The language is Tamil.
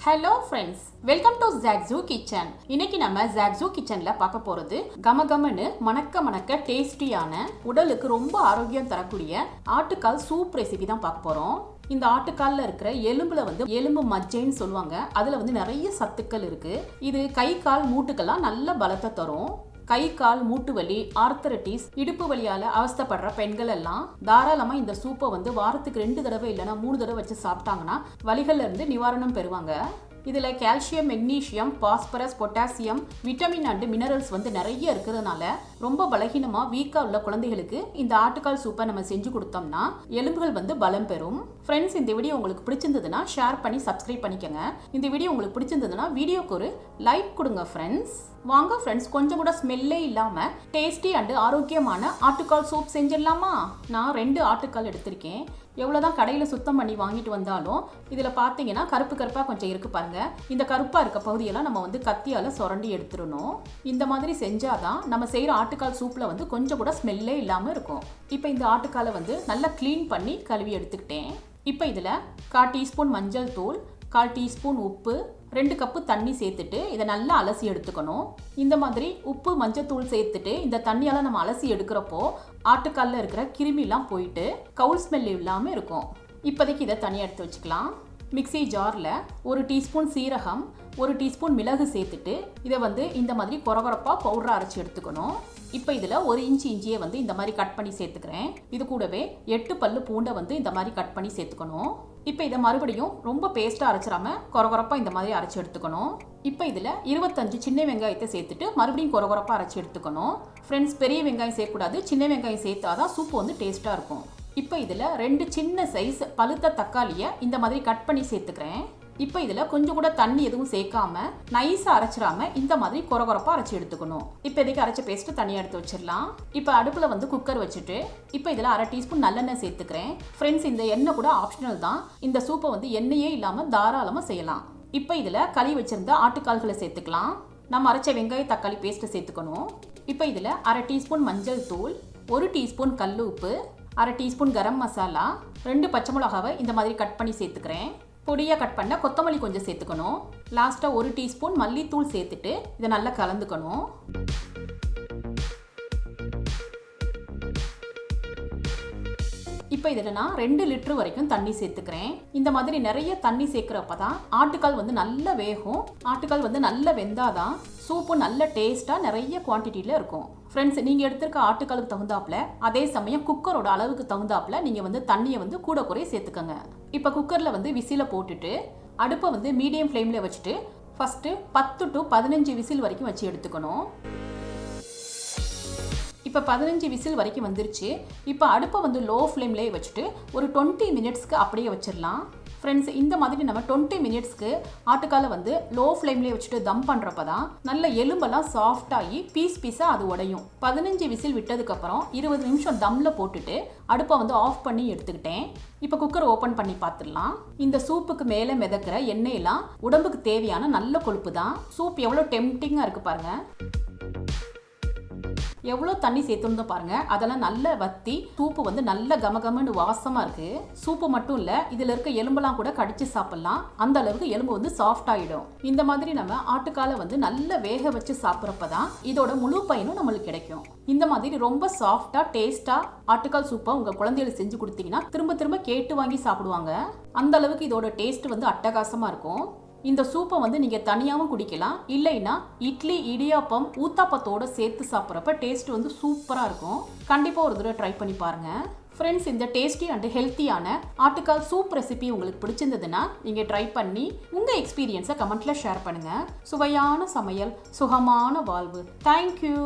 Hello friends, welcome to zaagzoogkitchen. இன்னைக்கு நம்ம zaagzoogkitchenல பார்க்க போறது கமகமன்னு மணக்க டேஸ்டியான உடலுக்கு ரொம்ப ஆரோக்கியம் தரக்கூடிய ஆட்டுக்கால் சூப் ரெசிபி தான் பார்க்க போறோம். இந்த ஆட்டுக்கால்ல இருக்கிற எலும்புல எலும்பு மஜ்ஜைன்னு சொல்லுவாங்க. அதுல நிறைய சத்துக்கள் இருக்கு. இது கை கால் மூட்டுக்கெல்லாம் நல்ல பலத்தை தரும். கை கால் மூட்டு வலி, ஆர்த்தரைட்டிஸ், இடுப்பு வலியால அவஸ்தைப்படுற பெண்கள் எல்லாம் தாராளமா இந்த சூப்பை வாரத்துக்கு 2 தடவை இல்லைன்னா 3 தடவை வச்சு சாப்பிட்டாங்கன்னா வலிகள்ல இருந்து நிவாரணம் பெறுவாங்க. இதுல calcium, magnesium, phosphorus, potassium, vitamin and minerals நிறைய இருக்கிறதுனால ரொம்ப பலகீனமா வீக்கா உள்ள குழந்தைகளுக்கு இந்த ஆட்டுக்கால் சூப்பை நம்ம செஞ்சு கொடுத்தோம்னா எலும்புகள் பலம் பெறும். ஃப்ரெண்ட்ஸ், இந்த வீடியோ உங்களுக்கு பிடிச்சிருந்ததுன்னா ஷேர் பண்ணி சப்ஸ்கிரைப் பண்ணிக்கங்க. இந்த வீடியோ உங்களுக்கு பிடிச்சிருந்ததுன்னா வீடியோக்கு ஒரு லைக் கொடுங்க ஃப்ரெண்ட்ஸ். வாங்க ஃப்ரெண்ட்ஸ், கொஞ்சம் கூட ஸ்மெல்லே இல்லாம டேஸ்டி அண்ட் ஆரோக்கியமான ஆட்டுக்கால் சூப் செஞ்சிடலாமா? நான் 2 ஆட்டுக்கால் எடுத்திருக்கேன். எவ்வளவுதான் கடையில சுத்தம் பண்ணி வாங்கிட்டு வந்தாலும் இதுல பாத்தீங்கன்னா கருப்பா கொஞ்சம் இருக்கு பாருங்க. இந்த கருப்பா இருக்க பகுதியெல்லாம் நம்ம கத்தியால சுரண்டி எடுத்துடணும். இந்த மாதிரி செஞ்சாதான் நம்ம செய்யற ஆட்டுக்கால் சூப்ல கொஞ்சம் கூட ஸ்மெல்லே இல்லாம இருக்கும். இப்போ இந்த ஆட்டுக்காலை நல்லா கிளீன் பண்ணி கழுவி எடுத்துக்கிட்டேன். இப்போ இதுல 1/4 டீஸ்பூன் மஞ்சள் தூள், 1/4 டீஸ்பூன் உப்பு, 2 கப்பு தண்ணி சேர்த்துட்டு இதை நல்லா அலசி எடுத்துக்கணும். இந்த மாதிரி உப்பு மஞ்சத்தூள் சேர்த்துட்டு இந்த தண்ணியால் நம்ம அலசி எடுக்கிறப்போ ஆட்டுக்காலில் இருக்கிற கிருமிலாம் போயிட்டு கவுல் ஸ்மெல் இல்லாமல் இருக்கும். இப்போதைக்கு இதை தனியாக எடுத்து வச்சுக்கலாம். மிக்சி ஜாரில் 1 டீஸ்பூன் சீரகம், 1 டீஸ்பூன் மிளகு சேர்த்துட்டு இதை இந்த மாதிரி கொரகொரப்பாக பவுடராக அரைச்சி எடுத்துக்கணும். இப்போ இதில் 1 இன்ச் இஞ்சியை இந்த மாதிரி கட் பண்ணி சேர்த்துக்கிறேன். இது கூடவே 8 பல்லு பூண்டை இந்த மாதிரி கட் பண்ணி சேர்த்துக்கணும். இப்போ இதை மறுபடியும் ரொம்ப பேஸ்ட்டாக அரைச்சிடாம கொரகொரப்பாக இந்த மாதிரி அரைச்சி எடுத்துக்கணும். இப்போ இதில் 25 சின்ன வெங்காயத்தை சேர்த்துட்டு மறுபடியும் கொரகொரப்பாக அரைச்சி எடுத்துக்கணும். ஃப்ரெண்ட்ஸ், பெரிய வெங்காயம் சேர்க்கக்கூடாது, சின்ன வெங்காயம் சேர்த்தாதான் சூப்பு டேஸ்ட்டாக இருக்கும். இப்போ இதில் 2 சின்ன சைஸ் பழுத்த தக்காளியை இந்த மாதிரி கட் பண்ணி சேர்த்துக்கிறேன். இப்போ இதில் கொஞ்சம் கூட தண்ணி எதுவும் சேர்க்காம நைஸாக அரைச்சிடாம இந்த மாதிரி கொரகொரப்பாக அரைச்சி எடுத்துக்கணும். இப்போ இதுக்கு அரைச்ச பேஸ்ட்டு தனியாக எடுத்து வச்சிடலாம். இப்போ அடுப்பில் குக்கர் வச்சுட்டு இப்போ இதில் 1/2 டீஸ்பூன் நல்லெண்ணெய் சேர்த்துக்கிறேன். ஃப்ரெண்ட்ஸ், இந்த எண்ணெய் கூட ஆப்ஷனல் தான். இந்த சூப்பை எண்ணெயே இல்லாமல் தாராளமாக செய்யலாம். இப்போ இதில் கழுவி வச்சிருந்த ஆட்டுக்கால்களை சேர்த்துக்கலாம். நம்ம அரைச்ச வெங்காய தக்காளி பேஸ்ட்டை சேர்த்துக்கணும். இப்போ இதில் 1/2 டீஸ்பூன் மஞ்சள் தூள், 1 டீஸ்பூன் கல் உப்பு, 1/2 டீஸ்பூன் கரம் மசாலா, 2 பச்சை மிளகாவை இந்த மாதிரி கட் பண்ணி சேர்த்துக்கிறேன். பொடியாக கட் பண்ண கொத்தமல்லி கொஞ்சம் சேர்த்துக்கணும். லாஸ்ட்டாக 1 டீஸ்பூன் மல்லித்தூள் சேர்த்துட்டு இதை நல்லா கலந்துக்கணும். இப்போ இதில் நான் 2 லிட்டர் வரைக்கும் தண்ணி சேர்த்துக்கிறேன். இந்த மாதிரி நிறைய தண்ணி சேர்க்குறப்ப தான் ஆட்டுக்கால் நல்லா வேகும். ஆட்டுக்கால் நல்லா வெந்தாதான் சூப்பு நல்ல டேஸ்ட்டாக நிறைய குவான்டிட்டியில் இருக்கும். ஃப்ரெண்ட்ஸ், நீங்கள் எடுத்திருக்க ஆட்டுக்காலுக்கு தகுந்தாப்புல அதே சமயம் குக்கரோட அளவுக்கு தகுந்தாப்புல நீங்கள் தண்ணியை கூட குறைய சேர்த்துக்கோங்க. இப்போ குக்கரில் விசிலை போட்டுட்டு அடுப்பை மீடியம் ஃப்ளேமில் வச்சுட்டு ஃபஸ்ட்டு 10 to 15 விசில் வரைக்கும் வச்சு எடுத்துக்கணும். இப்போ 15 விசில் வரைக்கும் வந்துருச்சு. இப்போ அடுப்பை லோ ஃப்ளேம்லேயே வச்சுட்டு ஒரு 20 மினிட்ஸ்க்கு அப்படியே வச்சிடலாம். ஃப்ரெண்ட்ஸ், இந்த மாதிரி நம்ம 20 மினிட்ஸ்க்கு ஆட்டுக்காலை லோ ஃப்ளேம்லேயே வச்சுட்டு தம் பண்ணுறப்ப தான் நல்ல எலும்பெல்லாம் சாஃப்டாகி பீஸாக அது உடையும். 15 விசில் விட்டதுக்கப்புறம் 20 நிமிஷம் தம்மில் போட்டுட்டு அடுப்பை ஆஃப் பண்ணி எடுத்துக்கிட்டேன். இப்போ குக்கர் ஓப்பன் பண்ணி பார்த்துடலாம். இந்த சூப்புக்கு மேலே மிதக்கிற எண்ணெயெல்லாம் உடம்புக்கு தேவையான நல்ல கொழுப்பு தான். சூப் எவ்வளோ டெம்டிங்காக இருக்குது பாருங்கள். எவ்வளோ தண்ணி சேர்த்துருந்தோம் பாருங்க. அதெல்லாம் நல்லா வத்தி சூப்பு நல்ல கமகமன்னு வாசமாக இருக்குது. சூப்பு மட்டும் இல்லை, இதில் இருக்க எலும்பெல்லாம் கூட கடிச்சு சாப்பிட்லாம். அந்த அளவுக்கு எலும்பு சாஃப்ட் ஆகிடும். இந்த மாதிரி நம்ம ஆட்டுக்காலை நல்லா வேக வச்சு சாப்பிட்றப்ப தான் இதோட முழு பயனும் நம்மளுக்கு கிடைக்கும். இந்த மாதிரி ரொம்ப சாஃப்டாக டேஸ்ட்டாக ஆட்டுக்கால் சூப்பை உங்கள் குழந்தைகளுக்கு செஞ்சு கொடுத்தீங்கன்னா திரும்ப திரும்ப கேட்டு வாங்கி சாப்பிடுவாங்க. அந்த அளவுக்கு இதோட டேஸ்ட் அட்டகாசமாக இருக்கும். இந்த சூப்பை நீங்கள் தனியாகவும் குடிக்கலாம், இல்லைன்னா இட்லி, இடியாப்பம், ஊத்தாப்பத்தோடு சேர்த்து சாப்பிட்றப்ப டேஸ்ட் சூப்பராக இருக்கும். கண்டிப்பாக ஒரு தடவை ட்ரை பண்ணி பாருங்கள். ஃப்ரெண்ட்ஸ், இந்த டேஸ்டி அண்ட் ஹெல்த்தியான ஆட்டுக்கால் சூப் ரெசிபி உங்களுக்கு பிடிச்சிருந்ததுன்னா நீங்கள் ட்ரை பண்ணி உங்கள் எக்ஸ்பீரியன்ஸை கமெண்ட்டில் ஷேர் பண்ணுங்கள். சுவையான சமையல், சுகமான வாழ்வு. தேங்க்யூ.